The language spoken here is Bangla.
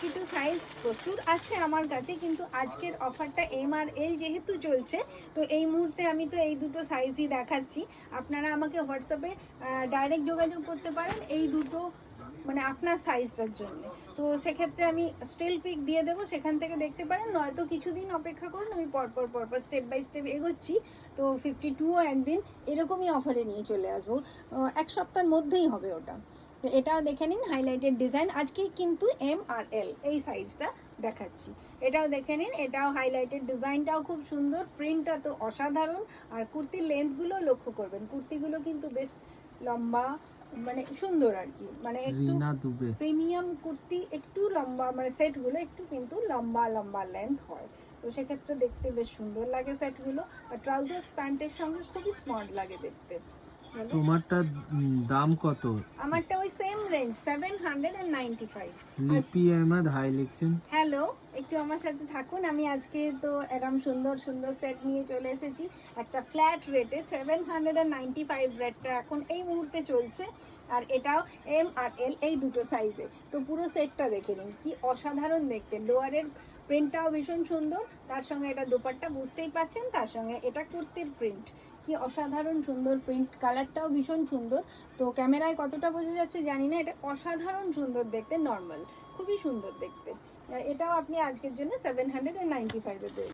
52 সাইজ প্রচুর আছে আমার কাছে, কিন্তু আজকের অফারটা এম আর এল যেহেতু চলছে, তো এই মুহূর্তে আমি তো এই দুটো সাইজই দেখাচ্ছি। আপনারা আমাকে হোয়াটসঅ্যাপে ডাইরেক্ট যোগাযোগ করতে পারেন এই দুটো মানে আপনার সাইজটার জন্য। তো সেক্ষেত্রে আমি স্টিল পিক দিয়ে দেবো, সেখান থেকে দেখতে পারেন, নয়তো কিছুদিন অপেক্ষা করুন, আমি পরপর পরপর স্টেপ বাই স্টেপ এগোচ্ছি। তো 52ও একদিন এরকমই অফারে নিয়ে চলে আসবো, এক সপ্তাহের মধ্যেই হবে ওটা। তো এটাও দেখে নিন, হাইলাইটেড ডিজাইন। আজকে কিন্তু এম আর এল এই সাইজটা দেখাচ্ছি, এটাও দেখে নিন। এটাও হাইলাইটেড, ডিজাইনটাও খুব সুন্দর, প্রিন্টটা তো অসাধারণ। আর কুর্তির লেন্থগুলো লক্ষ্য করবেন, কুর্তিগুলো কিন্তু বেশ লম্বা, মানে সুন্দর আর কি, মানে একটু প্রিমিয়াম কুর্তি, একটু লম্বা, মানে সেটগুলো একটু কিন্তু লম্বা লম্বা লেন্থ হয়। তো সেক্ষেত্রে দেখতে বেশ সুন্দর লাগে সেটগুলো। আর ট্রাউজার প্যান্টের সঙ্গে খুবই স্মার্ট লাগে দেখতে। তোমারটা দাম কত? আমারটা ওই সেম রেঞ্জ 795। লিপি আহমেদ, হাই লিখছেন। হ্যালো, একটু আমার সাথে থাকুন। আমি আজকে তো এরকম সুন্দর সুন্দর সেট নিয়ে চলে এসেছি একটা ফ্ল্যাট রেটে। 795 রেটটা এখন এই মুহূর্তে চলছে। আর এটাও এম আর এল এই দুটো সাইজে। তো পুরো সেটটা দেখে নিন, কি অসাধারণ দেখতে। লোয়ারের প্রিন্টটাও ভীষণ সুন্দর, তার সঙ্গে এটা দোপাট্টা বুঝতেই পাচ্ছেন, তার সঙ্গে এটা কুর্তির প্রিন্ট, কি অসাধারণ সুন্দর প্রিন্ট। কালারটাও ভীষণ সুন্দর। তো ক্যামেরায় কতটা বোঝা যাচ্ছে জানি না, এটা অসাধারণ সুন্দর দেখতে, নর্মাল খুবই সুন্দর দেখতে। এটাও আপনি আজকের জন্য 795 এ পেয়ে